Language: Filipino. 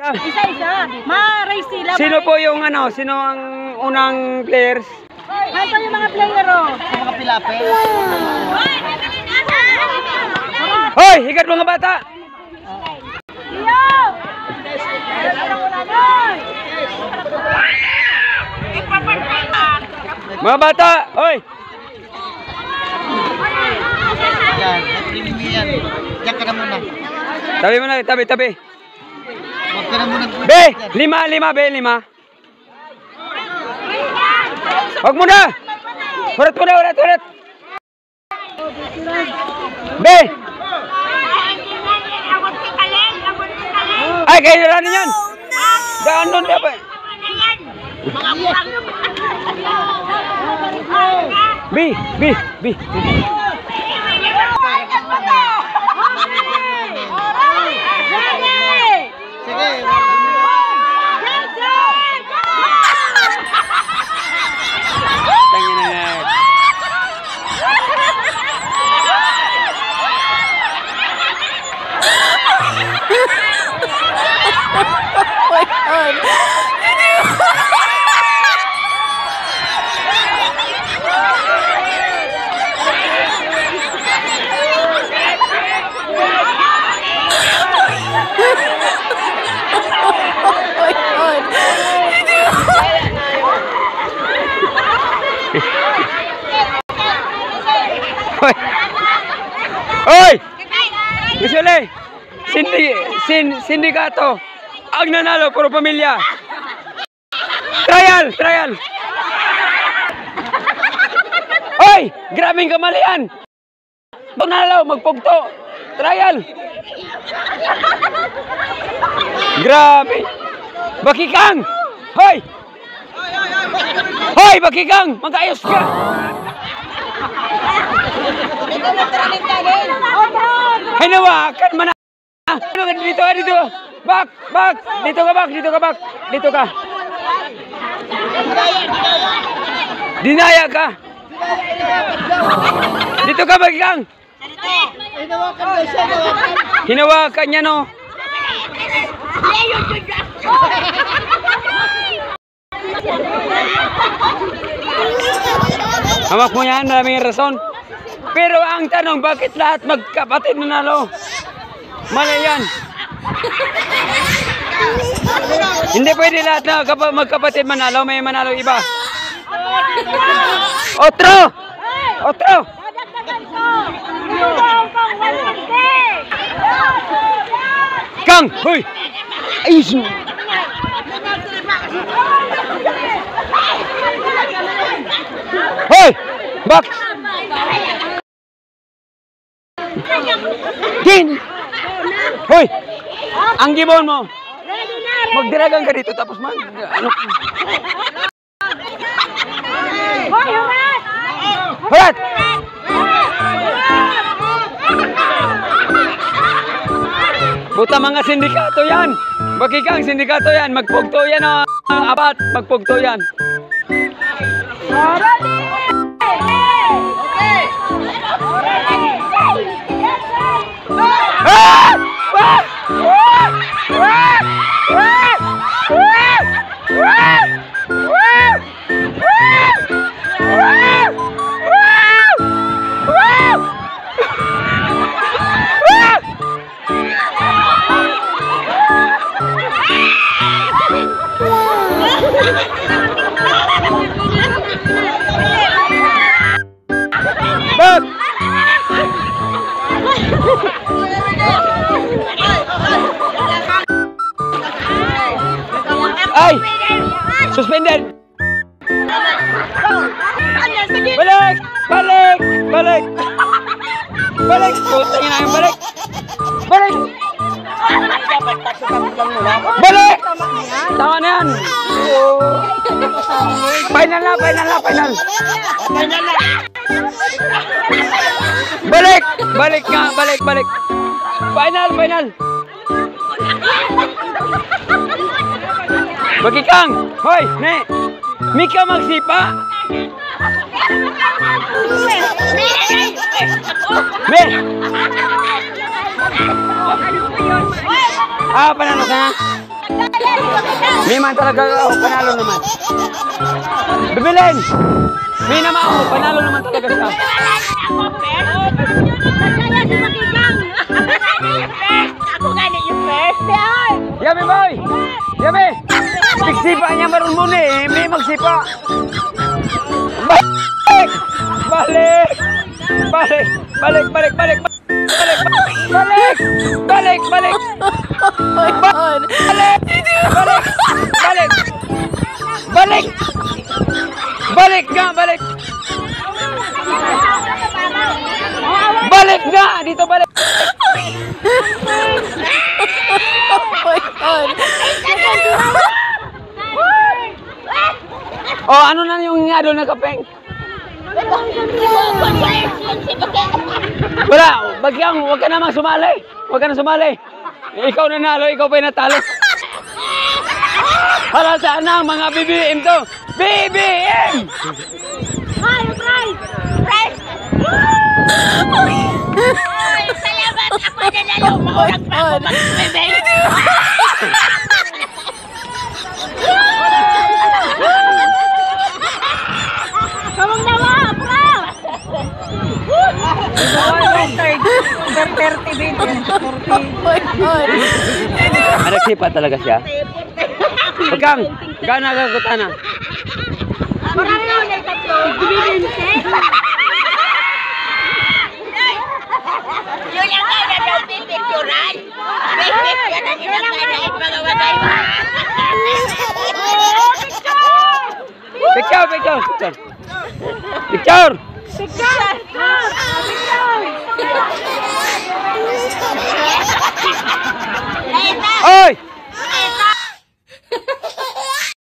Isa-isa. Ma-race sila. Sino po yung ano? Sino ang unang players? Ito yung mga player, oh. Mga pilape. Hoy! Higat mga bata! Iyo! Mga bata! Hoy! Yan, nag-training mo yan. Diyan ka na muna. Tabi mo na, tabi. Huwag ka na muna. Be! Lima, be, lima. Huwag mo na! Urat. Be! Ay, kayo na rin yan! Daan doon, dapat. Be! Sige. Tangin na nga. Hoy! Usually, sindikato. Ang nanalo, puro pamilya. Trial. Hoy! Grabing kamalian. Panalo, magpugto. Trial. Grabe. Bakikang. Hoy! Bakikang. Mag-ayos ka. Hinawakan man na. Dito. Back. Dito ka. Dinaya ka. Dito ka, Bakikang. Hinawakan niya, no? Hawak mo yan, maraming rason. Pero ang tanong, bakit lahat magkapatid nanalo? Mali yan. Hindi pwede lahat na magkapatid manalo, may manalo iba. Otro! Kang! Hoy! Ayos mo! Hoy! Box! Din! Hoy! Ang gibon mo! Magdiragan ka dito tapos ano? Hurat! Buta mga sindikato yan! Bakikang sindikato yan! Magpugto yan o! Apat! Magpugto yan! Ay! Suspended! Balik! Putang ina yung balik! Balik! Tama na yan! Final na! Balik! Final! Bakikang! Hoy! Ne! Mika magsipa! Me! Panalo ka na? May man talaga, oh, panalo naman. Bibilin! May naman, oh, panalo naman talaga siya. Ako gani yung first. Yami boy! Yami! Magsipa niya maroon muna eh. May magsipa. Balik! Balik! Balik! Balik! Balik! Balik! Balik! Balik! Balik! Balik! Balik! Balik! Balik! Balik! Balik nga! Balik! Balik nga! Dito balik! Oh, ano na yung nga doon na kapeng? Wala, wag ka naman sumali. Wag ka na sumali. Ikaw nanalo, ikaw pa yung natalo. Para saan ang mga BBM to? BBM! Hi, prize! Prize! Salamat! Ako nanalo! Maurag pa ako mag-bebe! Kamang nawa! Bro! 30 Nagsipa talaga siya. Pagkang, gano'n nagagutan na. Marami na ulit tatlo. Yun ang kaya daw pipicturan. Pipicturan ang inangay na ipagawagay mo. Picture, picture, picture. Picture! Picture! Oy!